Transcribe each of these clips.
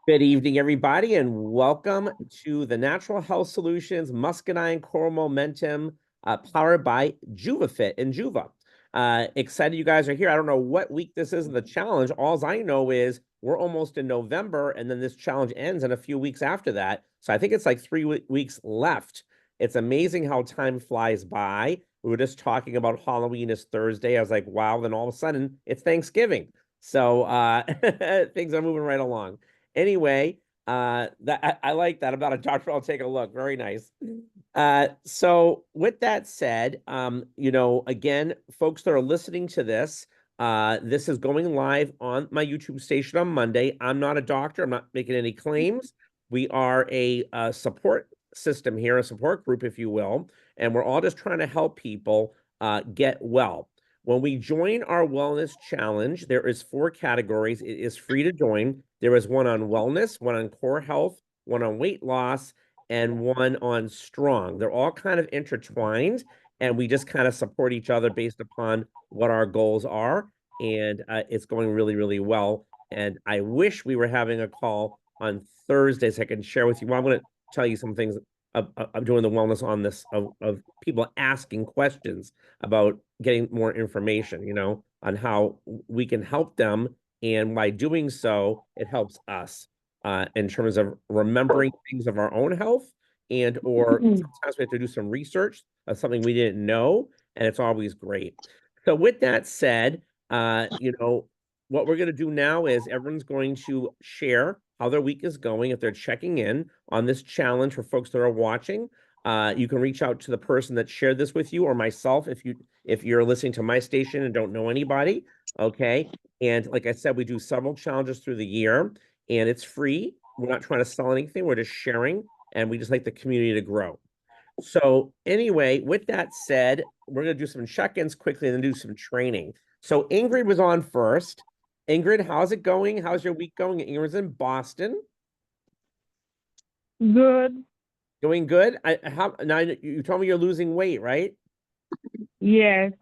Good evening, everybody, and welcome to the Natural Health Solutions Muscadine Core Momentum powered by JuvaFit and Juva. Excited you guys are here. I don't know what week this is in the challenge. All I know is we're almost in November, and then this challenge ends in a few weeks after that. So I think it's like 3 weeks left. It's amazing how time flies by. We were just talking about Halloween is Thursday. I was like, wow, then all of a sudden it's Thanksgiving. So things are moving right along. Anyway, I like that about a doctor. I'll take a look. Very nice. So with that said, again, folks that are listening to this is going live on my YouTube station on Monday. I'm not a doctor. I'm not making any claims. We are a support system here, a support group, if you will, and we're all just trying to help people get well. When we join our wellness challenge, there is 4 categories. It is free to join. There is one on wellness, one on core health, one on weight loss, and one on strong. They're all kind of intertwined, and we just kind of support each other based upon what our goals are. And it's going really, really well. And I wish we were having a call on Thursdays so I can share with you. Well, I'm going to tell you some things. I'm doing the wellness on this of people asking questions about getting more information, on how we can help them. And by doing so, it helps us in terms of remembering things of our own health or sometimes we have to do some research of something we didn't know, and it's always great. So with that said, what we're going to do now is everyone's going to share how their week is going if they're checking in on this challenge for folks that are watching. You can reach out to the person that shared this with you or myself if you're listening to my station and don't know anybody. Okay. And like I said, we do several challenges through the year and it's free. We're not trying to sell anything. We're just sharing and we just like the community to grow. So anyway, with that said, we're going to do some check-ins quickly and then do some training. So Ingrid was on first. Ingrid, how's it going? How's your week going? Ingrid's in Boston. Good. Doing good. Now you told me you're losing weight, right? Yes.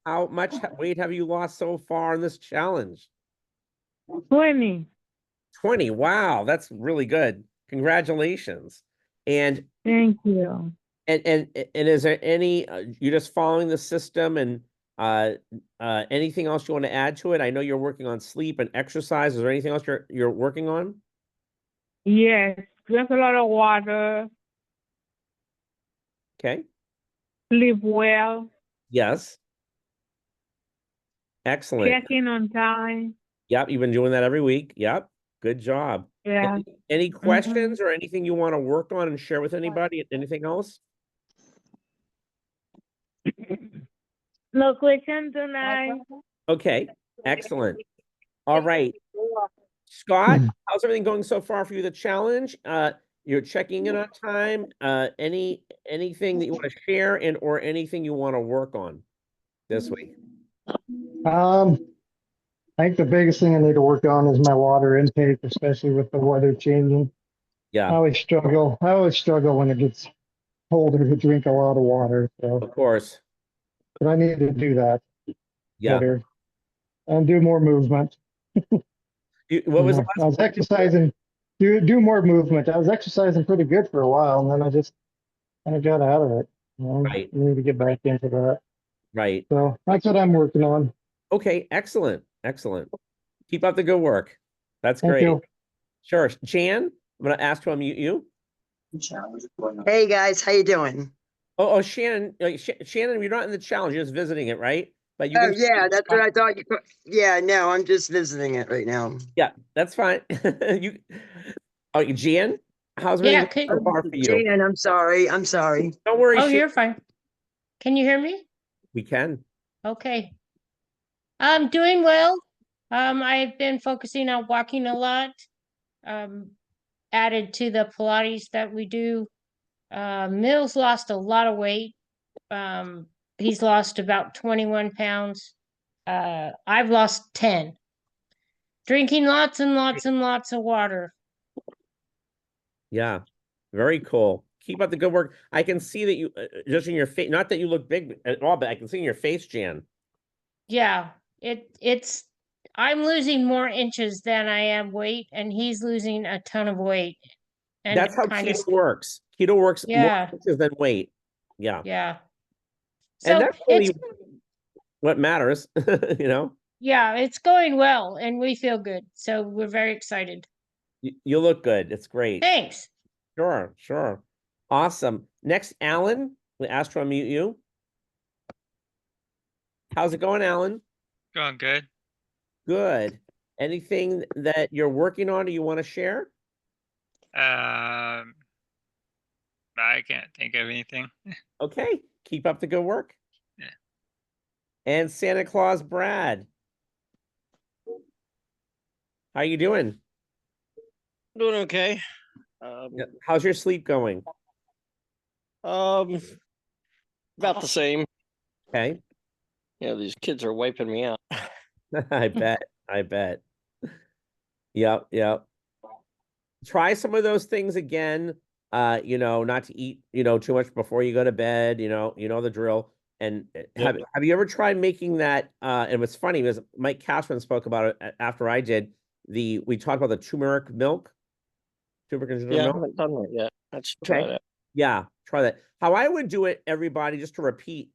How much weight have you lost so far in this challenge? 20. 20. Wow, that's really good. Congratulations. And Thank you. and is there any you're just following the system and anything else you want to add to it? I know you're working on sleep and exercise. Is there anything else you're working on? Yes. Drink a lot of water. Okay. Sleep well. Yes. Excellent. Check in on time. Yep, you've been doing that every week. Yep. Good job. Yeah. Any Mm-hmm. questions or anything you want to work on and share with anybody? Anything else? No question tonight. Okay. Excellent. All right. Scott, Mm. how's everything going so far for you, the challenge? You're checking in on time. Anything that you want to share or anything you want to work on this week? I think the biggest thing I need to work on is my water intake, especially with the weather changing. Yeah, I always struggle when it gets colder to drink a lot of water. So, of course. but I need to do that Yeah. better and do more movement. What was the I last was exercising, do more movement. I was exercising pretty good for a while, and then I just kind of got out of it. Right, I need to get back into that. right. So that's what I'm working on. Okay, excellent, excellent. Keep up the good work. That's Thank great. you. Sure. Jan, I'm gonna ask to unmute you. Hey guys, how you doing? Oh, Shannon, Shannon, you're not in the challenge, you're just visiting it, right? But you Oh can yeah, speak. that's what I thought you. Yeah, no, I'm just visiting it right now. Yeah, that's fine. You, oh, Jan, how's everything Yeah, going so far for you? Jan, I'm sorry. I'm sorry. Don't worry, oh, Shannon. you're fine. Can you hear me? We can. Okay. I'm doing well. I've been focusing on walking a lot. Um, added to the Pilates that we do. Mills lost a lot of weight. He's lost about 21 pounds. I've lost 10. Drinking lots and lots and lots of water. Yeah, very cool. Keep up the good work. I can see that you just in your face, not that you look big at all, but I can see in your face, Jan. Yeah, it's I'm losing more inches than I am weight, and he's losing a ton of weight. And That's how kind of, keto works. Keto works more yeah, inches than weight. Yeah. yeah. And So that's it's, really what matters, you know? yeah, it's going well, and we feel good. So we're very excited. You look good. It's great. Thanks. Sure, sure. Awesome. Next, Alan, we asked to unmute you. How's it going, Alan? Going good. Good. Anything that you're working on or you want to share? I can't think of anything. Okay. Keep up the good work. Yeah. And Santa Claus Brad. How you doing? Doing okay. How's your sleep going? About the same. Okay. Yeah, these kids are wiping me out. I bet. I bet. Yep, yep. Try some of those things again. You know, not to eat, you know, too much before you go to bed, you know the drill. And have you ever tried making that and what's funny was Mike Cashman spoke about it after I did. We talked about the turmeric milk. Turmeric and ginger Yeah, I milk. haven't done that yet. Let's try that. Yeah, try that. How I would do it, everybody, just to repeat,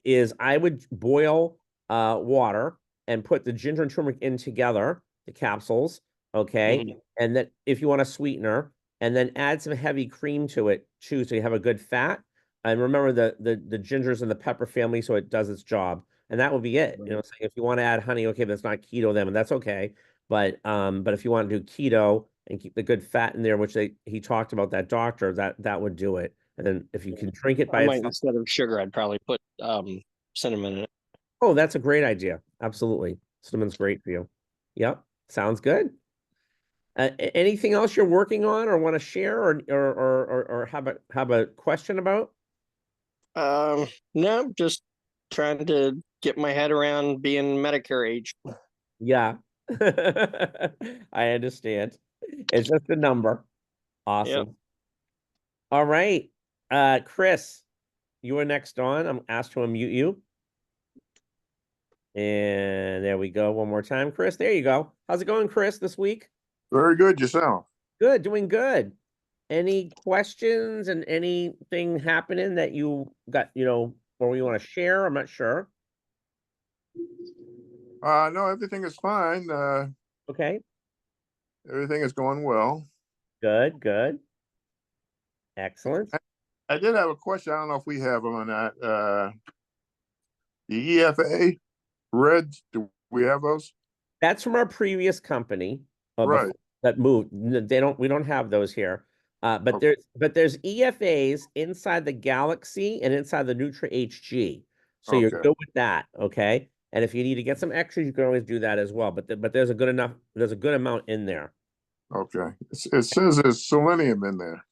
is I would boil water and put the ginger and turmeric in together, the capsules, okay? Mhm. And then if you want a sweetener, and then add some heavy cream to it too, so you have a good fat. And remember the gingers and the pepper family, so it does its job. And that would be it. You know, so if you want to add honey, okay, that's not keto then, and that's okay. But if you want to do keto and keep the good fat in there, which he talked about, that doctor, that would do it. And then if you can drink it by I might, itself. instead of sugar, I'd probably put cinnamon in it. Oh, that's a great idea. Absolutely. Cinnamon's great for you. Yep. Sounds good. Anything else you're working on or want to share or have a question about? No, just trying to get my head around being Medicare age. Yeah. I understand. It's just a number. Awesome. All right. Chris, you are next on. I'm asked to unmute you. And there we go. One more time, Chris. There you go. How's it going, Chris, this week? Very good yourself. Good, doing good. Any questions and anything happening that you got, you know, or you want to share? I'm not sure. No, everything is fine. Okay. Everything is going well. Good, good. Excellent. I did have a question. I don't know if we have them or not. The EFA Reds, do we have those? That's from our previous company. Right. That moved. We don't have those here. But Okay. there's EFAs inside the Galaxy and inside the Nutra HG. So you're Okay. good with that, okay? And if you need to get some extras, you can always do that as well. But there's a good amount in there. Okay. It says there's selenium in there.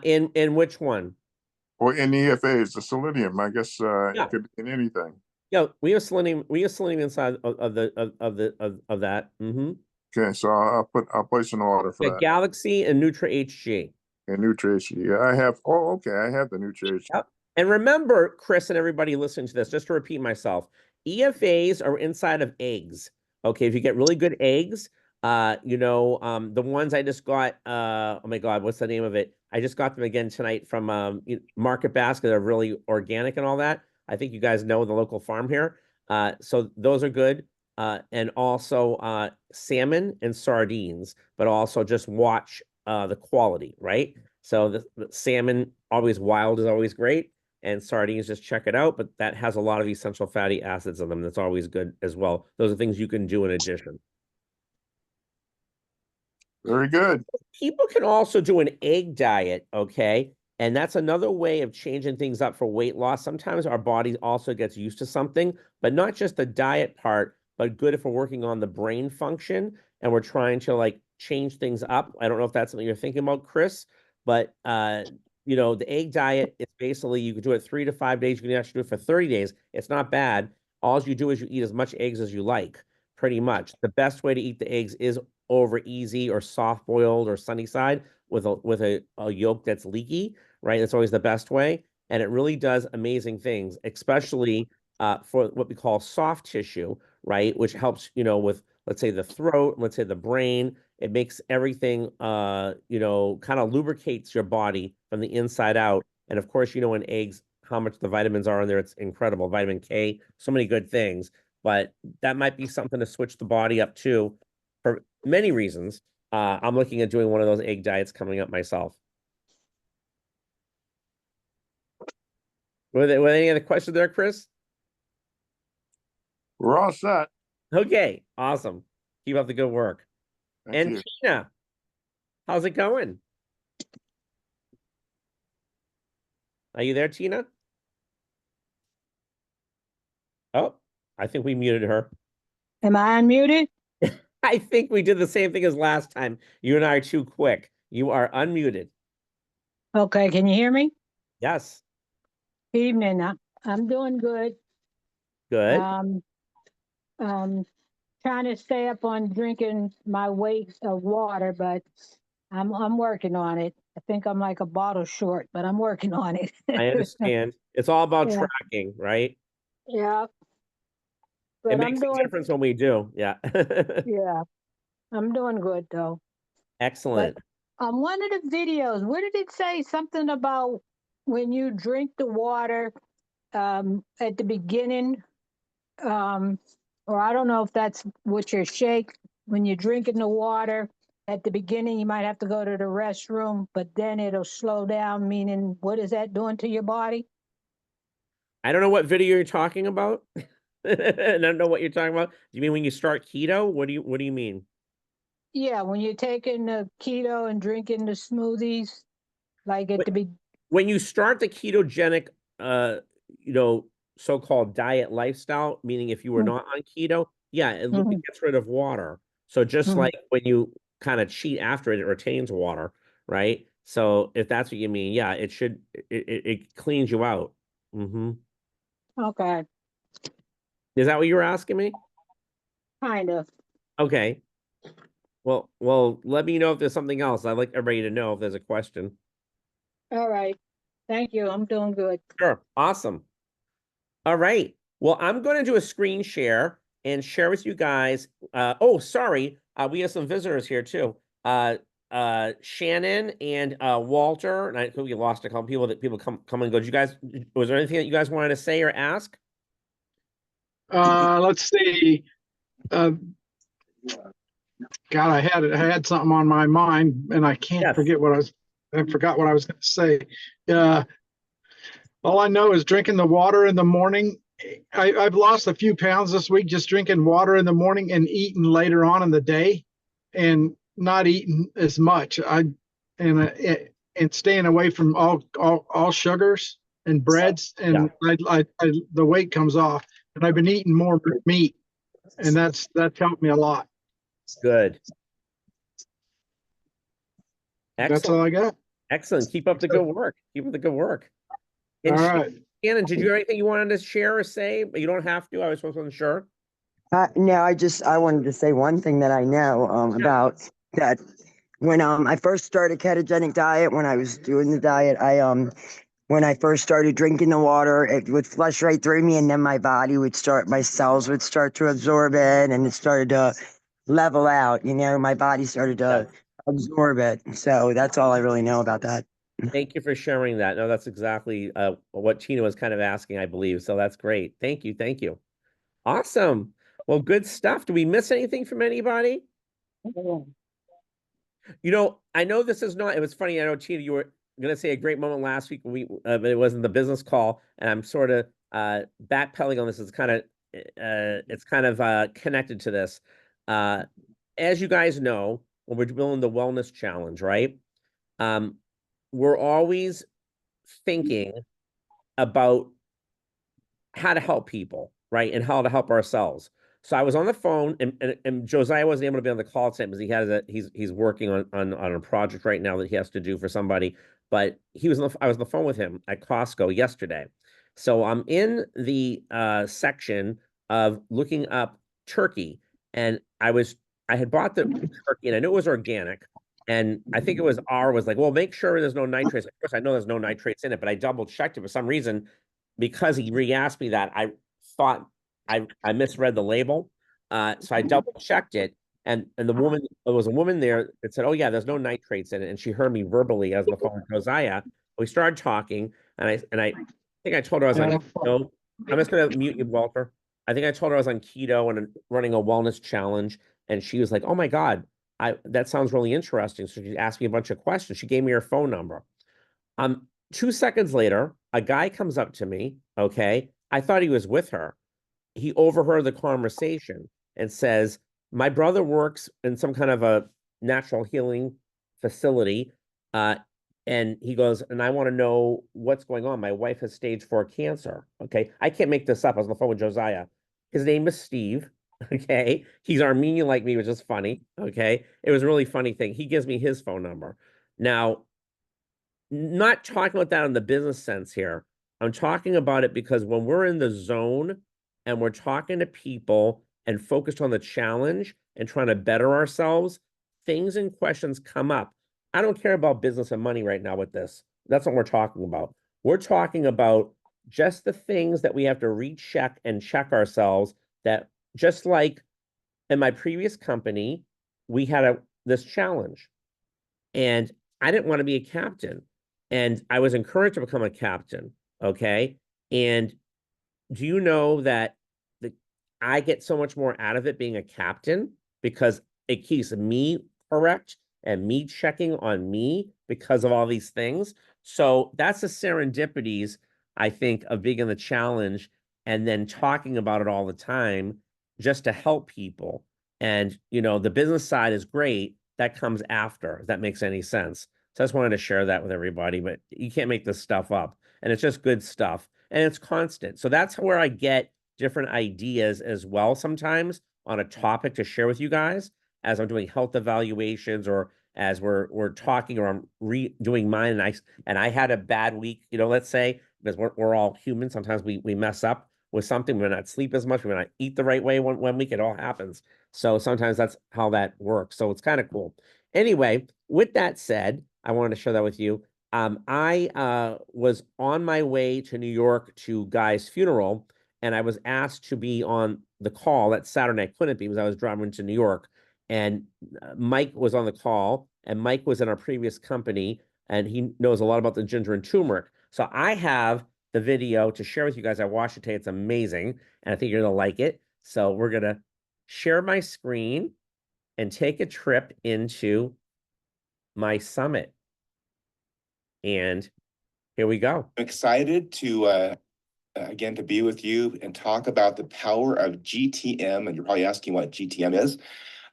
In which one? Or in EFAs, the selenium. I guess Yeah. it could be in anything. Yeah, we have selenium. We have selenium inside of that. Mm-hmm. Okay, so I'll place an order for The that. Galaxy and Nutra HG. And nutrition. Yeah, I have. Oh, okay. I have the nutrition. Yep. And remember, Chris and everybody listening to this, just to repeat myself, EFAs are inside of eggs. Okay, if you get really good eggs, the ones I just got, oh my God, what's the name of it? I just got them again tonight from Market Basket. They're really organic and all that. I think you guys know the local farm here. So those are good. And also salmon and sardines, but also just watch the quality, right? So the salmon, always wild, is always great. And sardines, just check it out. But that has a lot of essential fatty acids in them. That's always good as well. Those are things you can do in addition. Very good. People can also do an egg diet, okay? And that's another way of changing things up for weight loss. Sometimes our body also gets used to something, but not just the diet part, but good if we're working on the brain function and we're trying to like change things up. I don't know if that's something you're thinking about, Chris, but the egg diet is basically you can do it 3 to 5 days. You can actually do it for 30 days. It's not bad. All you do is you eat as much eggs as you like, pretty much. The best way to eat the eggs is over easy or soft boiled or sunny side with a yolk that's leaky, right? That's always the best way. And it really does amazing things, especially for what we call soft tissue, right? Which helps, you know, with, let's say, the throat, let's say the brain. It makes everything, you know, kind of lubricates your body from the inside out. And of course, you know, in eggs, how much the vitamins are in there. It's incredible. Vitamin K, so many good things. But that might be something to switch the body up to for many reasons. I'm looking at doing one of those egg diets coming up myself. Were there any other questions there, Chris? We're all set. Okay, awesome. Keep up the good work. Thank And you. Tina, how's it going? Are you there, Tina? Oh, I think we muted her. Am I unmuted? I think we did the same thing as last time. You and I are too quick. You are unmuted. Okay, can you hear me? Yes. Evening. I'm doing good. Good. Trying to stay up on drinking my weight of water, but I'm working on it. I think I'm like a bottle short, but I'm working on it. I understand. It's all about Yeah. tracking, right? Yeah. It But I'm makes a doing, difference when we do. Yeah. yeah, I'm doing good though. Excellent. On one of the videos, what did it say? Something about when you drink the water at the beginning, or I don't know if that's what your shake, when you're drinking the water at the beginning, you might have to go to the restroom, but then it'll slow down, meaning what is that doing to your body? I don't know what video you're talking about. I don't know what you're talking about. Do you mean when you start keto? What do you mean? Yeah, when you're taking the keto and drinking the smoothies, like at the beginning. When you start the ketogenic, you know, so-called diet lifestyle, meaning if you were not on keto, yeah, it gets rid of water. So just like when you kind of cheat after it, it retains water, right? So if that's what you mean, yeah, it cleans you out. Okay, Is that what you were asking me? kind of. Okay. Well, let me know if there's something else. I'd like everybody to know if there's a question. All right. Thank you. I'm doing good. Sure. Awesome. All right. Well, I'm going to do a screen share and share with you guys. Oh, sorry. We have some visitors here too. Shannon and Walter, and I think we lost a couple people that people come and go. Did you guys, was there anything that you guys wanted to say or ask? Let's see. God, I had something on my mind, and I can't Yes. forget what I forgot what I was going to say. All I know is drinking the water in the morning. I've lost a few pounds this week just drinking water in the morning and eating later on in the day, and not eating as much. And staying away from all sugars and breads, and the weight comes off. And I've been eating more meat, and that's helped me a lot. Good. That's all Excellent. I got. Excellent. Keep up the good work. Keep up the good work. All And right. Shannon, did you have anything you wanted to share or say? You don't have to. I was wasn't sure. No, I wanted to say one thing that I know about that. When I first started ketogenic diet, when I was doing the diet, when I first started drinking the water, it would flush right through me, and then my cells would start to absorb it, and it started to level out. You know, my body started to absorb it. So that's all I really know about that. Thank you for sharing that. No, that's exactly what Tina was kind of asking, I believe. So that's great. Thank you. Thank you. Awesome. Well, good stuff. Do we miss anything from anybody? You know, I know this is not, it was funny. I know, Tina, you were going to say a great moment last week, but it wasn't the business call. And I'm sort of backpedaling on this. It's kind of connected to this. As you guys know, when we're doing the wellness challenge, right? We're always thinking about how to help people, right? And how to help ourselves. So I was on the phone, and Josiah wasn't able to be on the call today because he's working on a project right now that he has to do for somebody. But I was on the phone with him at Costco yesterday. So I'm in the section of looking up turkey, and I had bought the turkey, and I knew it was organic. And I think it was like, well, make sure there's no nitrates. Of course, I know there's no nitrates in it, but I double checked it for some reason because he re-asked me that. I thought I misread the label. So I double checked it, and the woman, there was a woman there that said, "Oh yeah, there's no nitrates in it," and she heard me verbally as the phone with Josiah. We started talking, and I think I told her I was on keto. I'm just gonna mute you, Walter. I think I told her I was on keto and running a wellness challenge, and she was like, "Oh my God, that sounds really interesting." So she asked me a bunch of questions. She gave me her phone number. 2 seconds later, a guy comes up to me. Okay, I thought he was with her. He overheard the conversation and says, "My brother works in some kind of a natural healing facility." Uh, and he goes, "And I want to know what's going on. My wife has stage 4 cancer." Okay. I can't make this up. I was on the phone with Josiah. His name is Steve. Okay. He's Armenian like me, which is funny. Okay. It was a really funny thing. He gives me his phone number. Now, not talking about that in the business sense here. I'm talking about it because when we're in the zone and we're talking to people and focused on the challenge and trying to better ourselves, things and questions come up. I don't care about business and money right now with this. That's what we're talking about. We're talking about just the things that we have to recheck and check ourselves, that just like in my previous company, we had this challenge, and I didn't want to be a captain. And I was encouraged to become a captain. Okay. And do you know that I get so much more out of it being a captain because it keeps me correct and me checking on me because of all these things. So that's the serendipities, I think, of being in the challenge and then talking about it all the time just to help people. And, the business side is great. That comes after, if that makes any sense. So I just wanted to share that with everybody, but you can't make this stuff up. And it's just good stuff. And it's constant. So that's where I get different ideas as well sometimes on a topic to share with you guys as I'm doing health evaluations, or as we're talking, or I'm redoing mine, and I had a bad week, let's say, because we're all human. Sometimes we mess up with something. We may not sleep as much. We may not eat the right way one week. It all happens. So sometimes that's how that works. So it's kind of cool. Anyway, with that said, I wanted to share that with you. I was on my way to New York to Guy's funeral, and I was asked to be on the call that Saturday. I couldn't be because I was driving to New York, and Mike was on the call, and Mike was in our previous company, and he knows a lot about the ginger and turmeric. So I have the video to share with you guys. I watched it today. It's amazing, and I think you're gonna like it. So we're gonna share my screen and take a trip into my summit. And here we go. I'm excited to again to be with you and talk about the power of GTM. And you're probably asking what GTM is.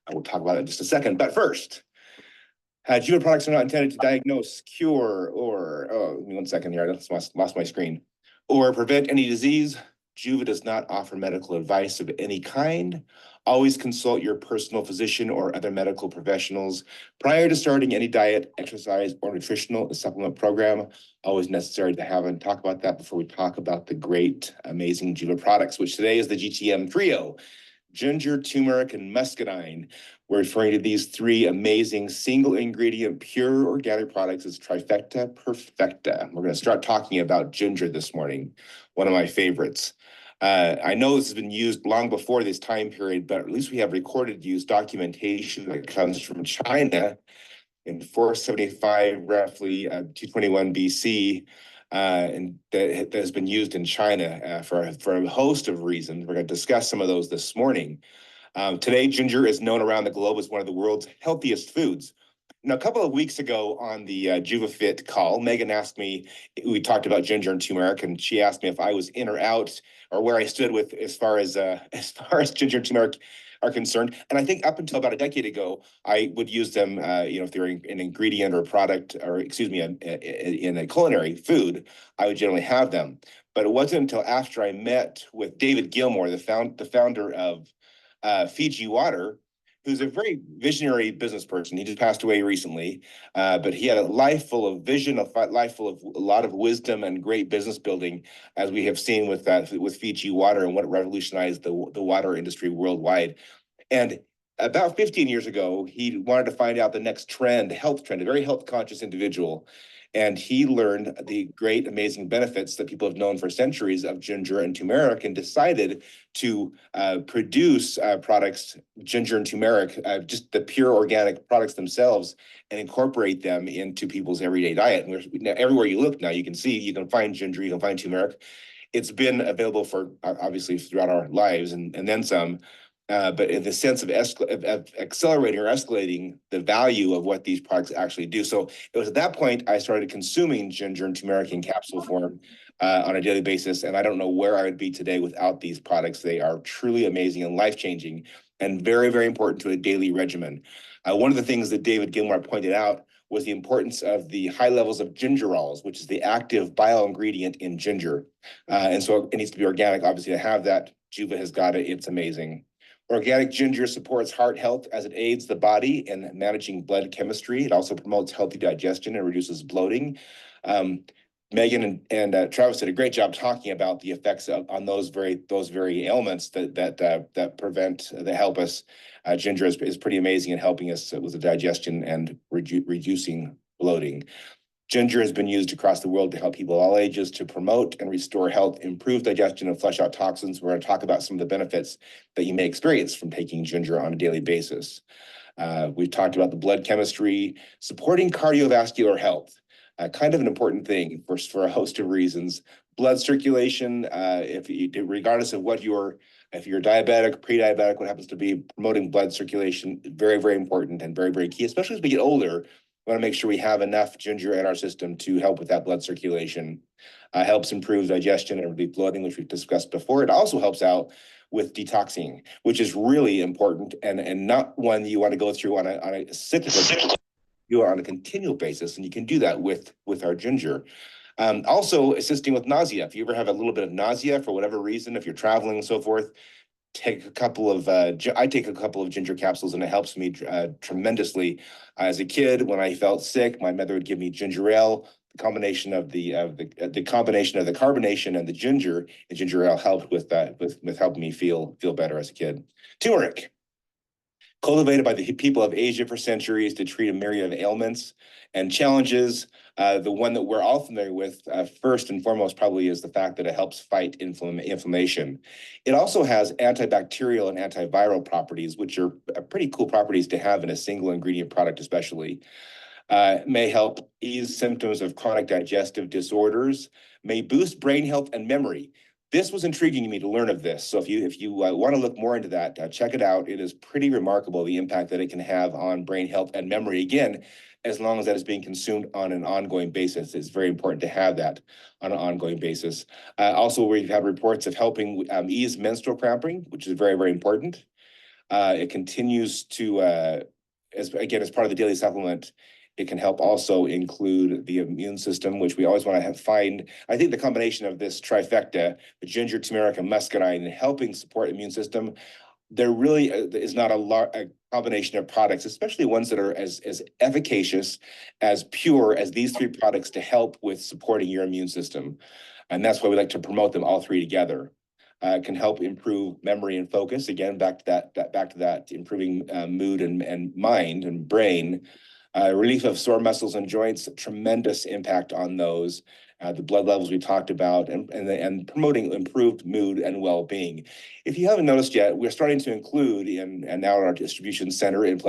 I will talk about it in just a second. But first, Juva products are not intended to diagnose, cure, or give me 1 second here. I just lost my screen. Or prevent any disease. Juva does not offer medical advice of any kind. Always consult your personal physician or other medical professionals prior to starting any diet, exercise, or nutritional supplement program. Always necessary to have and talk about that before we talk about the great, amazing Juva products, which today is the GTM trio: ginger, turmeric, and muscadine. We're referring to these three amazing single ingredient, pure organic products as trifecta perfecta. We're going to start talking about ginger this morning, one of my favorites. I know this has been used long before this time period, but at least we have recorded use documentation that comes from China in 475, roughly 221 BC, and that has been used in China for a host of reasons. We're going to discuss some of those this morning. Today, ginger is known around the globe as one of the world's healthiest foods. Now, a couple of weeks ago on the JuvaFit call, Megan asked me, we talked about ginger and turmeric, and she asked me if I was in or out, or where I stood with as far as ginger and turmeric are concerned. And I think up until about a decade ago, I would use them, if they're an ingredient or a product, or excuse me, in a culinary food, I would generally have them. But it wasn't until after I met with David Gilmore, the founder of Fiji Water, who's a very visionary business person. He just passed away recently, but he had a life full of vision, a life full of a lot of wisdom and great business building, as we have seen with Fiji Water and what revolutionized the water industry worldwide. And about 15 years ago, he wanted to find out the next trend, health trend, a very health conscious individual. And he learned the great, amazing benefits that people have known for centuries of ginger and turmeric, and decided to produce products, ginger and turmeric, just the pure organic products themselves, and incorporate them into people's everyday diet. And now, everywhere you look now, you can see, you can find ginger, you can find turmeric. It's been available for obviously throughout our lives, and then some. But in the sense of accelerating or escalating the value of what these products actually do. So it was at that point I started consuming ginger and turmeric in capsule form on a daily basis. And I don't know where I would be today without these products. They are truly amazing and life-changing, and very, very important to a daily regimen. One of the things that David Gilmore pointed out was the importance of the high levels of gingerols, which is the active bio-ingredient in ginger. And so it needs to be organic, obviously, to have that. Juva has got it. It's amazing. Organic ginger supports heart health as it aids the body in managing blood chemistry. It also promotes healthy digestion and reduces bloating. Megan and Travis did a great job talking about the effects on those very ailments that help us. Ginger is pretty amazing in helping us with the digestion and reducing bloating. Ginger has been used across the world to help people of all ages to promote and restore health, improve digestion, and flush out toxins. We're going to talk about some of the benefits that you may experience from taking ginger on a daily basis. We've talked about the blood chemistry, supporting cardiovascular health, kind of an important thing for a host of reasons. Blood circulation, regardless of what if you're diabetic, pre-diabetic, what happens to be, promoting blood circulation, very, very important and very, very key, especially as we get older. We want to make sure we have enough ginger in our system to help with that blood circulation. Helps improve digestion and relieve bloating, which we've discussed before. It also helps out with detoxing, which is really important and not one you want to go through on a cyclical, you are on a continual basis, and you can do that with our ginger. Also assisting with nausea. If you ever have a little bit of nausea for whatever reason, if you're traveling and so forth, I take a couple of ginger capsules, and it helps me tremendously. As a kid, when I felt sick, my mother would give me ginger ale. The combination of the carbonation and the ginger ale helped with that, with helping me feel better as a kid. Turmeric, cultivated by the people of Asia for centuries to treat a myriad of ailments and challenges. The one that we're all familiar with, first and foremost, probably is the fact that it helps fight inflammation. It also has antibacterial and antiviral properties, which are pretty cool properties to have in a single ingredient product, especially. May help ease symptoms of chronic digestive disorders, may boost brain health and memory. This was intriguing to me to learn of this. So if you want to look more into that, check it out. It is pretty remarkable, the impact that it can have on brain health and memory. Again, as long as that is being consumed on an ongoing basis. It's very important to have that on an ongoing basis. Also, we've had reports of helping ease menstrual cramping, which is very, very important. It continues to, as part of the daily supplement, it can help also include the immune system, which we always want to find. I think the combination of this trifecta, the ginger, turmeric, and muscadine, and helping support the immune system, there really is not a combination of products, especially ones that are as efficacious, as pure as these three products, to help with supporting your immune system. And that's why we like to promote them all three together. Can help improve memory and focus. Again, back to that, improving mood and mind and brain. Relief of sore muscles and joints, tremendous impact on those. The blood levels we talked about, and promoting improved mood and well-being. If you haven't noticed yet, we're starting to include and now at our distribution center in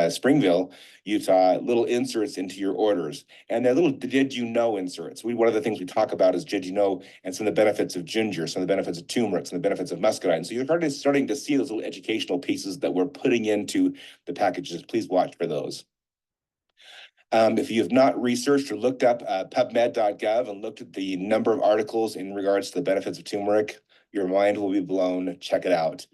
Springville, Utah, little inserts into your orders, and they're little did you know inserts. One of the things we talk about is did you know, and some of the benefits of ginger, some of the benefits of turmeric, some of the benefits of muscadine. So you're starting to see those little educational pieces that we're putting into the packages. Please watch for those. If you have not researched or looked up pubmed.gov and looked at the number of articles in regards to the benefits of turmeric, your mind will be blown. Check it out.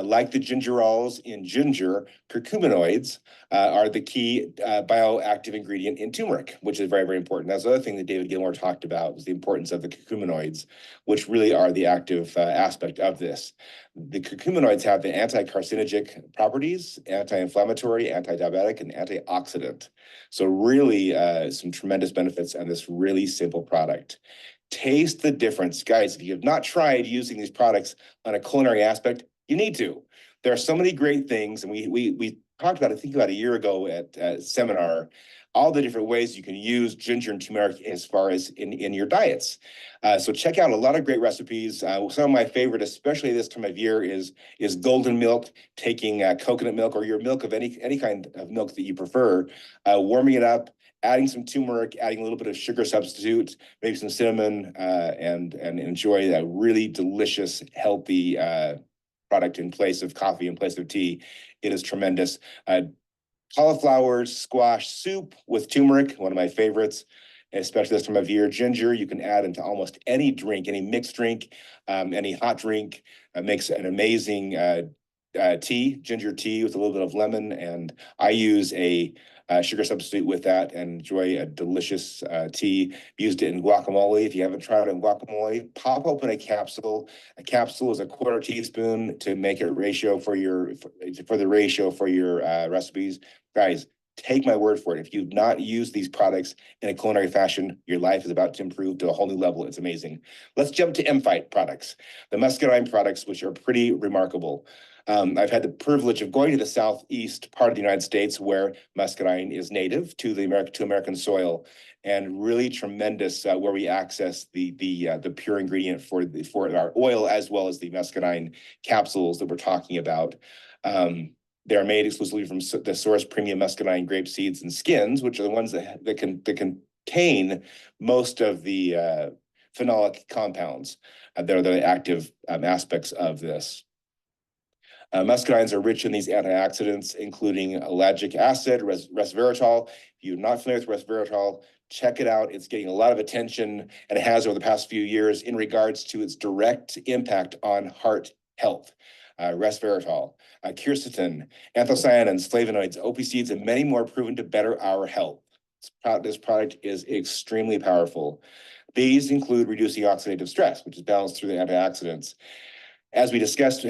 Like the gingerols in ginger, curcuminoids are the key bioactive ingredient in turmeric, which is very, very important. That's the other thing that David Gilmore talked about, was the importance of the curcuminoids, which really are the active aspect of this. The curcuminoids have the anti-carcinogenic properties, anti-inflammatory, anti-diabetic, and antioxidant. So really some tremendous benefits on this really simple product. Taste the difference. Guys, if you have not tried using these products on a culinary aspect, you need to. There are so many great things, and we talked about, I think about a year ago at a seminar, all the different ways you can use ginger and turmeric as far as in your diets. So check out a lot of great recipes. Some of my favorite, especially this time of year, is golden milk, taking coconut milk or your milk of any kind of milk that you prefer, warming it up, adding some turmeric, adding a little bit of sugar substitute, maybe some cinnamon, and enjoy that really delicious, healthy product in place of coffee, in place of tea. It is tremendous. Cauliflower squash soup with turmeric, one of my favorites, especially this time of year. Ginger, you can add into almost any drink, any mixed drink, any hot drink. Makes an amazing tea, ginger tea with a little bit of lemon. And I use a sugar substitute with that and enjoy a delicious tea. Used it in guacamole. If you haven't tried it in guacamole, pop open a capsule. A capsule is a quarter teaspoon to make it ratio for the ratio for your recipes. Guys, take my word for it. If you've not used these products in a culinary fashion, your life is about to improve to a whole new level. It's amazing. Let's jump to Emphyte products, the muscadine products, which are pretty remarkable. I've had the privilege of going to the southeast part of the United States where muscadine is native to American soil, and really tremendous where we access the pure ingredient for our oil as well as the muscadine capsules that we're talking about. They're made exclusively from the source premium muscadine grape seeds and skins, which are the ones that contain most of the phenolic compounds. They're the active aspects of this. Muscadines are rich in these antioxidants, including ellagic acid, resveratrol. If you're not familiar with resveratrol, check it out. It's getting a lot of attention, and it has over the past few years in regards to its direct impact on heart health. Resveratrol, quercetin, anthocyanins, flavonoids, OPCs, and many more proven to better our health. This product is extremely powerful. These include reducing oxidative stress, which is balanced through the antioxidants. As we discussed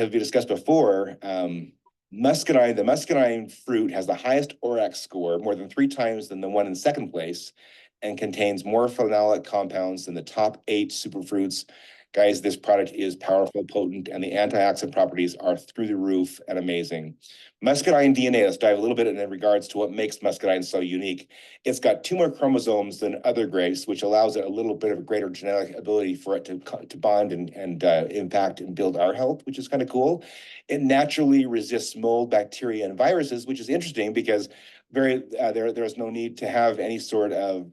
before, the muscadine fruit has the highest ORAC score, more than 3 times than the one in second place, and contains more phenolic compounds than the top 8 superfruits. Guys, this product is powerful, potent, and the antioxidant properties are through the roof and amazing. Muscadine DNA, let's dive a little bit in regards to what makes muscadine so unique. It's got 2 more chromosomes than other grapes, which allows it a little bit of a greater genetic ability for it to bond and impact and build our health, which is kind of cool. It naturally resists mold, bacteria, and viruses, which is interesting because there is no need to have any sort of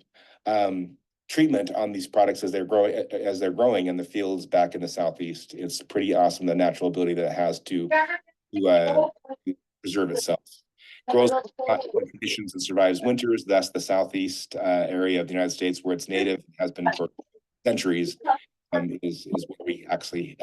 treatment on these products as they're growing in the fields back in the southeast. It's pretty awesome, the natural ability that it has to preserve itself. Grows in conditions and survives winters. That's the southeast area of the United States where it's native, has been for centuries. Is where we actually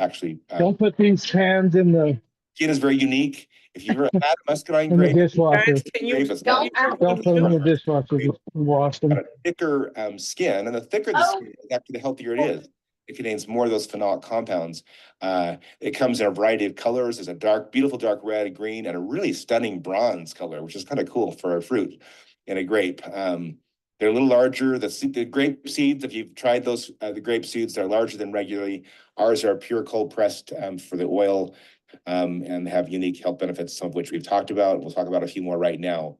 don't put these pans in the skin is very unique. If you've ever had muscadine in the grape, dishwasher. Guys, can you Don't put them in the dishwasher. Just wash them. got a thicker skin, and the thicker the skin, actually the healthier it is. It contains more of those phenolic compounds. It comes in a variety of colors. There's a beautiful dark red, green, and a really stunning bronze color, which is kind of cool for a fruit and a grape. They're a little larger. The grape seeds, if you've tried those, the grape seeds, they're larger than regularly. Ours are pure cold pressed for the oil. And have unique health benefits, some of which we've talked about. We'll talk about a few more right now.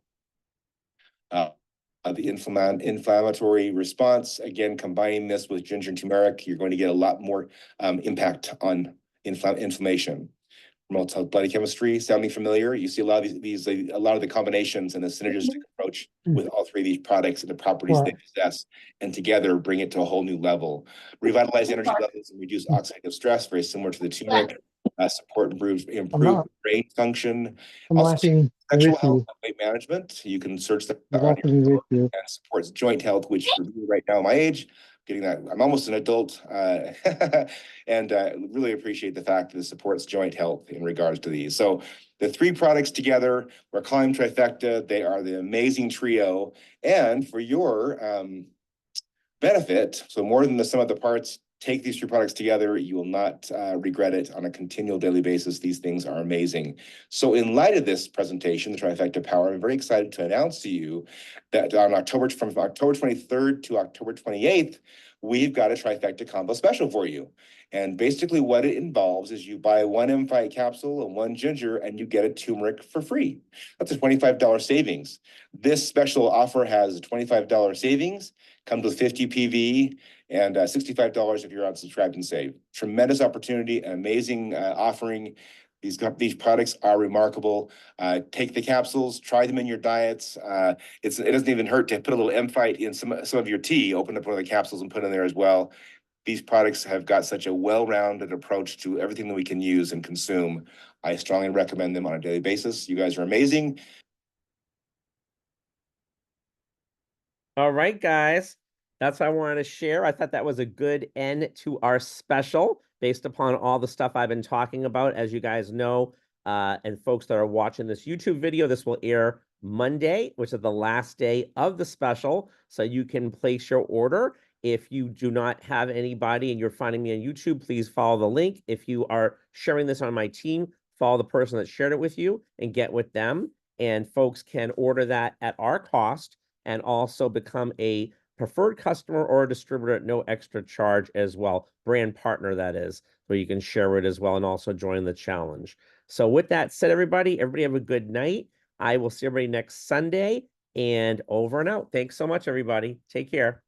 The inflammatory response, again, combining this with ginger and turmeric, you're going to get a lot more impact on inflammation. Promotes health body chemistry. Sounding familiar? You see a lot of a lot of the combinations and the synergistic approach with all 3 of these products and the properties they possess, and together bring it to a whole new level. Revitalize energy levels and reduce oxidative stress, very similar to the turmeric. Support improve brain function. Also, sexual health and weight management. You can search that on your and supports joint health, which for me right now, my age, getting that, I'm almost an adult, and really appreciate the fact that it supports joint health in regards to these. So the 3 products together, we're calling trifecta. They are the amazing trio, and for your benefit, so more than the sum of the parts, take these 3 products together. You will not regret it on a continual daily basis. These things are amazing. So in light of this presentation, the Trifecta Power, I'm very excited to announce to you that from October 23rd to October 28th, we've got a trifecta combo special for you. And basically what it involves is you buy one M-Fight capsule and one ginger and you get a turmeric for free. That's a $25 savings. This special offer has a $25 savings, comes with 50 PV and $65 if you're on Subscribe and Save. Tremendous opportunity, an amazing offering. These products are remarkable. Take the capsules, try them in your diets. It doesn't even hurt to put a little M-Fight in some of your tea, open up one of the capsules and put in there as well. These products have got such a well-rounded approach to everything that we can use and consume. I strongly recommend them on a daily basis. You guys are amazing. All right, guys. That's what I wanted to share. I thought that was a good end to our special based upon all the stuff I've been talking about. As you guys know, and folks that are watching this YouTube video, this will air Monday, which is the last day of the special. So you can place your order. If you do not have anybody and you're finding me on YouTube, please follow the link. If you are sharing this on my team, follow the person that shared it with you and get with them. And folks can order that at our cost and also become a preferred customer or a distributor at no extra charge as well. Brand partner, that is, where you can share it as well and also join the challenge. So with that said, everybody have a good night. I will see everybody next Sunday, and over and out. Thanks so much, everybody. Take care.